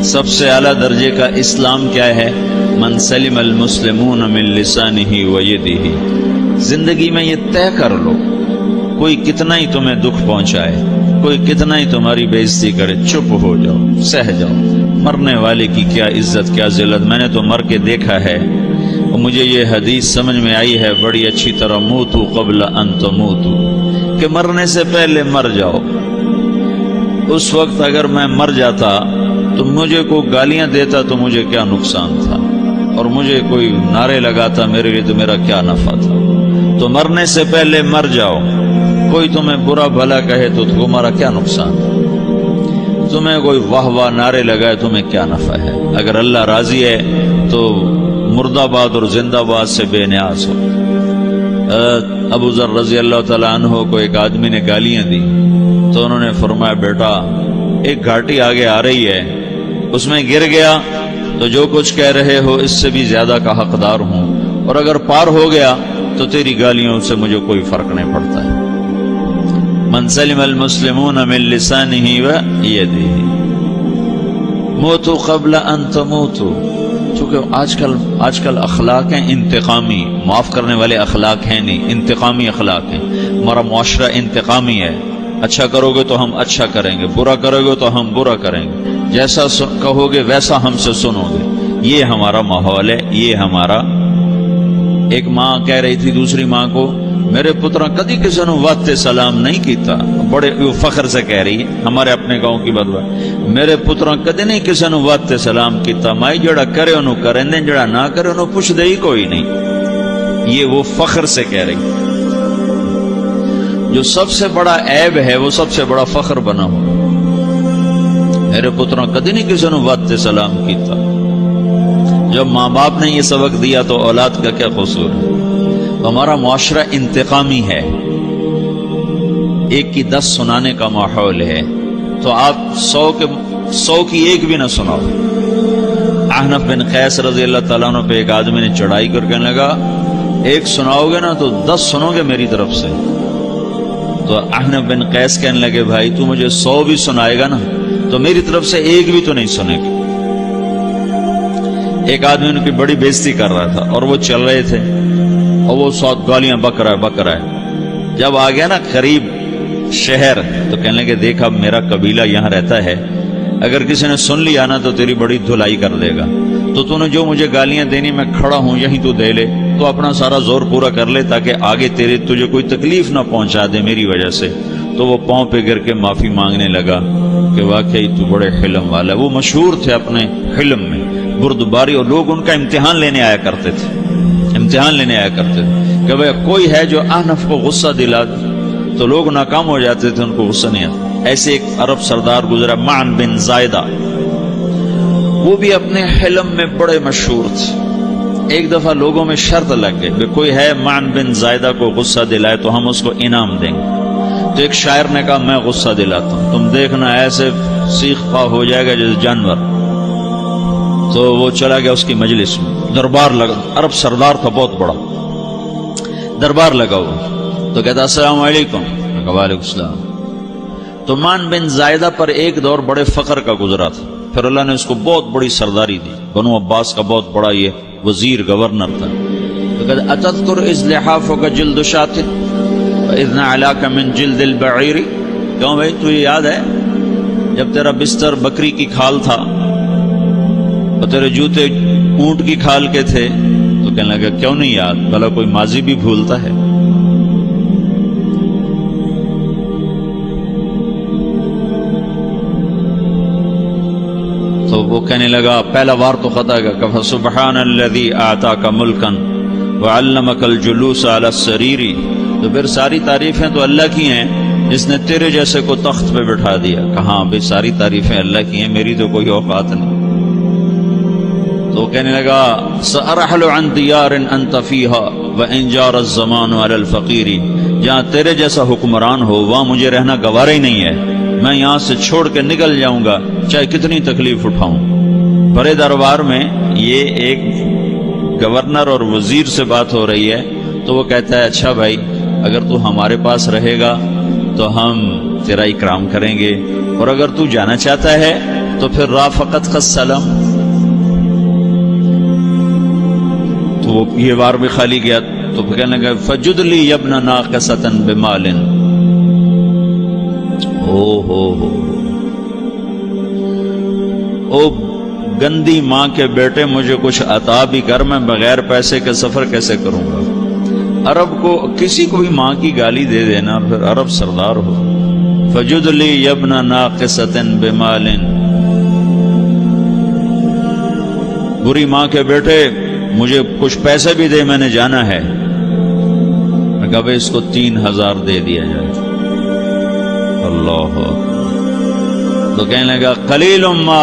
سب سے اعلیٰ درجے کا اسلام کیا ہے؟ من سلم المسلمون من لسانہ و یدہ۔ زندگی میں یہ طے کر لو، کوئی کتنا ہی تمہیں دکھ پہنچائے، کوئی کتنا ہی تمہاری بےعزتی کرے، چپ ہو جاؤ، سہ جاؤ۔ مرنے والے کی کیا عزت، کیا ذلت، میں نے تو مر کے دیکھا ہے اور مجھے یہ حدیث سمجھ میں آئی ہے بڑی اچھی طرح، موتو قبل ان تموتو، کہ مرنے سے پہلے مر جاؤ۔ اس وقت اگر میں مر جاتا تو مجھے کوئی گالیاں دیتا تو مجھے کیا نقصان تھا، اور مجھے کوئی نعرے لگاتا میرے لیے تو میرا کیا نفع تھا۔ تو مرنے سے پہلے مر جاؤ۔ کوئی تمہیں برا بھلا کہے تو تمہارا کیا نقصان، تمہیں کوئی واہ واہ نعرے لگائے تمہیں کیا نفع ہے۔ اگر اللہ راضی ہے تو مردہ باد اور زندہ باد سے بے نیاز ہو۔ ابو ذر رضی اللہ تعالیٰ عنہ کو ایک آدمی نے گالیاں دی تو انہوں نے فرمایا بیٹا ایک گھاٹی آگے آ رہی ہے، اس میں گر گیا تو جو کچھ کہہ رہے ہو اس سے بھی زیادہ کا حقدار ہوں، اور اگر پار ہو گیا تو تیری گالیوں سے مجھے کوئی فرق نہیں پڑتا ہے۔ من سلم المسلمون من لسانہ و یدہ موتوا قبل ان تموتوا۔ چونکہ آج کل اخلاق ہیں انتقامی، معاف کرنے والے اخلاق ہیں نہیں، انتقامی اخلاق ہیں۔ ہمارا معاشرہ انتقامی ہے، اچھا کرو گے تو ہم اچھا کریں گے، برا کرو گے تو ہم برا کریں گے، جیسا کہو گے ویسا ہم سے سنو گے۔ یہ ہمارا ماحول ہے، یہ ہمارا۔ ایک ماں کہہ رہی تھی دوسری ماں کو، میرے پترا کدی کسی نے واسطے سلام نہیں کیتا، بڑے فخر سے کہہ رہی ہے، ہمارے اپنے گاؤں کی بات، میرے پترا کدی نہیں کسی نے واسطے سلام کیتا، مائی جڑا کرے انہوں کریں دیں، جڑا نہ کرے انہوں پوچھ دے ہی کوئی نہیں۔ یہ وہ فخر سے کہہ رہی۔ جو سب سے بڑا عیب ہے وہ سب سے بڑا فخر بنا ہو۔ میرے پترا کدی نہیں کسی نے واسطے سلام کیتا۔ جب ماں باپ نے یہ سبق دیا تو اولاد کا کیا قصور ہے؟ ہمارا معاشرہ انتقامی ہے، ایک کی 10 سنانے کا ماحول ہے، تو آپ 100 کی ایک بھی نہ سناؤ۔ احنف بن قیس رضی اللہ تعالیٰ عنہ پہ ایک آدمی نے چڑھائی کر کہنے لگا ایک سناؤ گے نا تو 10 سنو گے میری طرف سے۔ تو احنف بن قیس کہنے لگے بھائی تو مجھے 100 بھی سنائے گا نا تو میری طرف سے ایک بھی تو نہیں سنے گا۔ ایک آدمی ان کی بڑی بےزتی کر رہا تھا اور وہ چل رہے تھے اور وہ 100 گالیاں بک رہا ہے۔ جب آ گیا نا قریب شہر تو کہنے لگے دیکھ اب میرا قبیلہ یہاں رہتا ہے، اگر کسی نے سن لیا نا تو تیری بڑی دھلائی کر دے گا، تو نے جو مجھے گالیاں دینی میں کھڑا ہوں یہیں تو دے لے، تو اپنا سارا زور پورا کر لے تاکہ آگے تجھے کوئی تکلیف نہ پہنچا دے میری وجہ سے۔ تو وہ پاؤں پہ گر کے معافی مانگنے لگا کہ واقعی تو بڑے حلم والا ہے۔ وہ مشہور تھے اپنے حلم میں، بردباری، اور لوگ ان کا امتحان لینے آیا کرتے تھے کہ بھئی کوئی ہے جو احنف کو غصہ دلا دے، تو لوگ ناکام ہو جاتے تھے، ان کو غصہ نہیں آتا۔ ایسے ایک عرب سردار گزرا معن بن زائدہ، وہ بھی اپنے حلم میں بڑے مشہور تھے۔ ایک دفعہ لوگوں میں شرط لگ گئی کہ کوئی ہے معن بن زائدہ کو غصہ دلائے تو ہم اس کو انعام دیں گے۔ تو ایک شاعر نے کہا میں غصہ دلاتا ہوں، تم دیکھنا ایسے سیخ پا ہو جائے گا جیسے جانور۔ تو وہ چلا گیا اس کی مجلس میں، دربار لگا، عرب سردار تھا بہت بڑا، دربار لگا ہوا، تو کہتا السلام علیکم، وعلیکم السلام۔ تو معن بن زائدہ پر ایک دور بڑے فقر کا گزرا تھا، پھر اللہ نے اس کو بہت بڑی سرداری دی، بنو عباس کا بہت بڑا یہ وزیر گورنر تھا۔ تو کہتا اتذکر اذ لحافک جلد شاۃ واذ نعلاک من جلد البعیر، کیوں بھائی تجھے یاد ہے جب تیرا بستر بکری کی کھال تھا اور تیرے جوتے اونٹ کی کھال کے تھے؟ تو کہنے لگا کیوں نہیں یاد، بھلا کوئی ماضی بھی بھولتا ہے؟ تو وہ کہنے لگا پہلا وار تو خطا گیا، کہ سبحان الذی اعطاک ملکا وعلمک الجلوس علی السریر، تو پھر ساری تعریفیں تو اللہ کی ہیں جس نے تیرے جیسے کو تخت پہ بٹھا دیا۔ کہاں بھئی ساری تعریفیں اللہ کی ہیں، میری تو کوئی اوقات نہیں۔ تو کہنے لگا سأرحل عن دیار انت فیہا وان جار الزمان علی الفقیر، جہاں تیرے جیسا حکمران ہو وہاں مجھے رہنا گوارا ہی نہیں ہے، میں یہاں سے چھوڑ کے نکل جاؤں گا چاہے کتنی تکلیف اٹھاؤں۔ بڑے دربار میں یہ ایک گورنر اور وزیر سے بات ہو رہی ہے، تو وہ کہتا ہے اچھا بھائی اگر تو ہمارے پاس رہے گا تو ہم تیرا اکرام کریں گے، اور اگر تو جانا چاہتا ہے تو پھر رافقت کا سلام، تو وہ یہ بار بھی خالی گیا تو کہنے لگا فجد لی ابن ناقصۃ بمال، او گندی ماں کے بیٹے مجھے کچھ عطا بھی کر، میں بغیر پیسے کے سفر کیسے کروں گا؟ عرب کو کسی کو بھی ماں کی گالی دے دینا پھر عرب سردار ہو. فجد لی ابن ناقصۃ بمال، بری ماں کے بیٹے مجھے کچھ پیسے بھی دے، میں نے جانا ہے. میں کہا بھائی اس کو 3000 دے دیا جائے. اللہ، تو کہنے لگا قلیل ما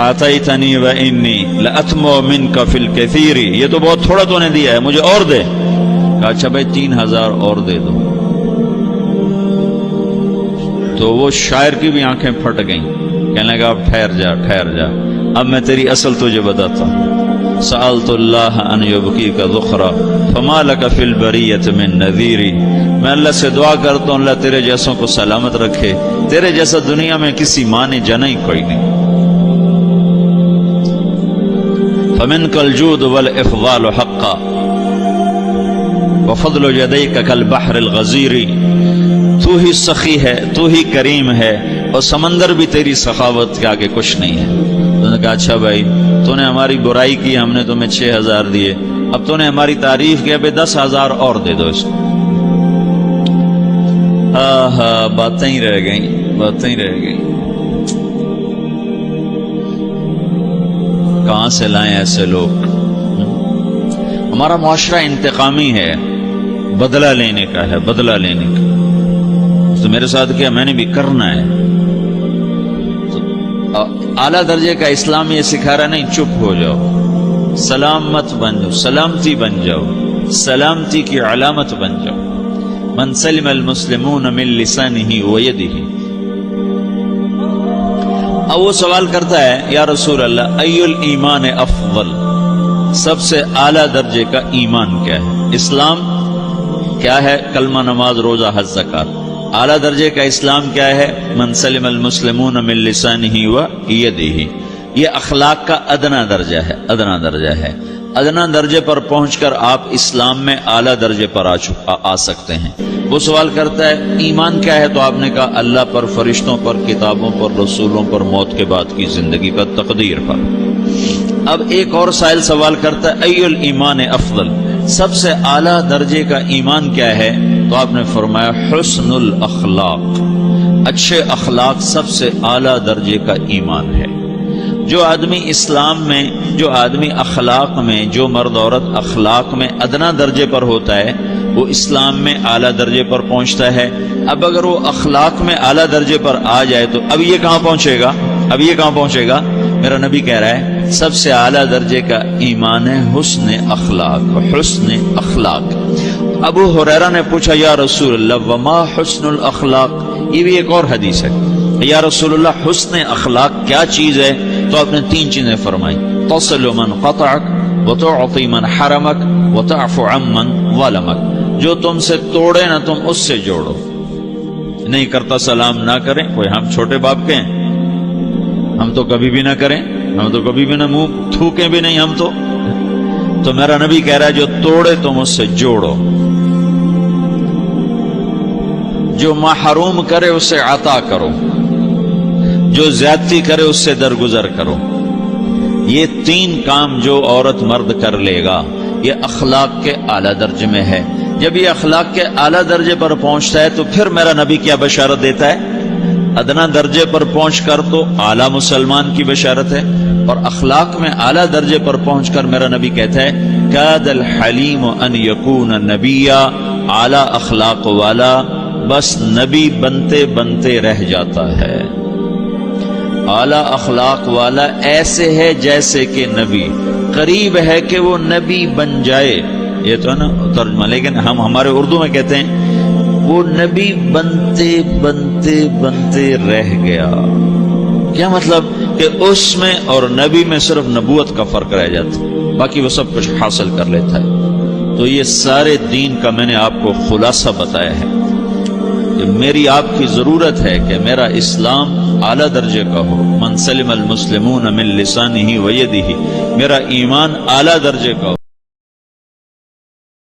آتیتنی و انی لأطمع منک فی الکثیر، یہ تو بہت تھوڑا تو نے دیا ہے، مجھے اور دے. کہا اچھا بھائی 3000 اور دے دو. تو وہ شاعر کی بھی آنکھیں پھٹ گئیں. کہنے لگا اب ٹھہر جا ٹھہر جا، اب میں تیری اصل تجھے بتاتا ہوں. سألت اللہ ان یبکیک ذخرا فما لک فی البریۃ من نذیری، میں اللہ سے دعا کرتا ہوں اللہ تیرے جیسوں کو سلامت رکھے، تیرے جیسا دنیا میں کسی ماں نے جنا ہی کوئی نہیں. فمنک الجود والافضال حقا وفضل یدیک کالبحر الغزیر، تو ہی سخی ہے، تو ہی کریم ہے، اور سمندر بھی تیری سخاوت کے آگے کچھ نہیں ہے. تو نے کہا اچھا بھائی تو نے ہماری برائی کی، ہم نے تمہیں 6000 دیے، اب تو نے ہماری تعریف کی، اب 10,000 اور دے دو اس کو. باتیں ہی رہ گئیں، باتیں ہی رہ گئیں. کہاں سے لائیں ایسے لوگ؟ ہمارا معاشرہ انتقامی ہے، بدلہ لینے کا ہے، بدلہ لینے کا. تو میرے ساتھ کیا میں نے بھی کرنا ہے. تو اعلیٰ درجے کا اسلام یہ سکھا رہا نہیں چپ ہو جاؤ، سلامت بن جاؤ، سلامتی بن جاؤ، سلامتی کی علامت بن جاؤ. من سلم المسلمون من لسانہ ویدہ. اب وہ سوال کرتا ہے یا رسول اللہ ای الایمان افضل، سب سے اعلیٰ درجے کا ایمان کیا ہے؟ اسلام کیا ہے؟ کلمہ، نماز، روزہ، حج، زکات. اعلیٰ درجے کا اسلام کیا ہے؟ من سلم المسلمون من لسانہ و یدہ. یہ اخلاق کا ادنا درجہ ہے، ادنا درجہ ہے. ادنا درجے پر پہنچ کر آپ اسلام میں اعلیٰ درجے پر آ سکتے ہیں. وہ سوال کرتا ہے ایمان کیا ہے؟ تو آپ نے کہا اللہ پر، فرشتوں پر، کتابوں پر، رسولوں پر، موت کے بعد کی زندگی پر، تقدیر پر. اب ایک اور سائل سوال کرتا ہے ای الایمان افضل، سب سے اعلیٰ درجے کا ایمان کیا ہے؟ تو آپ نے فرمایا حسن الاخلاق، اچھے اخلاق سب سے اعلیٰ درجے کا ایمان ہے. جو آدمی اسلام میں، جو آدمی اخلاق میں، جو مرد عورت اخلاق میں ادنا درجے پر ہوتا ہے وہ اسلام میں اعلیٰ درجے پر پہنچتا ہے. اب اگر وہ اخلاق میں اعلیٰ درجے پر آ جائے تو اب یہ کہاں پہنچے گا؟ اب یہ کہاں پہنچے گا؟ میرا نبی کہہ رہا ہے سب سے اعلیٰ درجے کا ایمان ہے حسن اخلاق، حسن اخلاق. ابو ہریرہ نے پوچھا یا رسول اللہ وما حسن الاخلاق، یہ بھی ایک اور حدیث ہے. یا رسول اللہ حسن اخلاق کیا چیز ہے؟ تو آپ نے 3 چیزیں فرمائی، تصل من قطعک وتعطی من حرمک وتعفو عمن ظلمک. جو تم سے توڑے نہ تم اس سے جوڑو. نہیں کرتا سلام نہ کریں، کوئی ہم چھوٹے باپ کے ہیں، ہم تو کبھی بھی نہ کریں، ہم تو کبھی بھی نہ منہ تھوکیں بھی نہیں ہم تو میرا نبی کہہ رہا ہے جو توڑے تم اس سے جوڑو، جو محروم کرے اس سے عطا کرو، جو زیادتی کرے اس سے درگزر کرو. یہ 3 کام جو عورت مرد کر لے گا یہ اخلاق کے اعلیٰ درجے میں ہے. جب یہ اخلاق کے اعلیٰ درجے پر پہنچتا ہے تو پھر میرا نبی کیا بشارت دیتا ہے؟ ادنا درجے پر پہنچ کر تو اعلیٰ مسلمان کی بشارت ہے، اور اخلاق میں اعلیٰ درجے پر پہنچ کر میرا نبی کہتا ہے کاد الحلیم ان یکون نبیا، اعلیٰ اخلاق والا بس نبی بنتے بنتے رہ جاتا ہے. اعلیٰ اخلاق والا ایسے ہے جیسے کہ نبی، قریب ہے کہ وہ نبی بن جائے. یہ تو ہے نا ترجمہ، لیکن ہم ہمارے اردو میں کہتے ہیں وہ نبی بنتے بنتے بنتے رہ گیا. کیا مطلب؟ کہ اس میں اور نبی میں صرف نبوت کا فرق رہ جاتا، باقی وہ سب کچھ حاصل کر لیتا ہے. تو یہ سارے دین کا میں نے آپ کو خلاصہ بتایا ہے. کہ میری آپ کی ضرورت ہے کہ میرا اسلام اعلیٰ درجے کا ہو. من سلم المسلمون من لسانہ و یدہ، میرا ایمان اعلیٰ درجے کا ہو.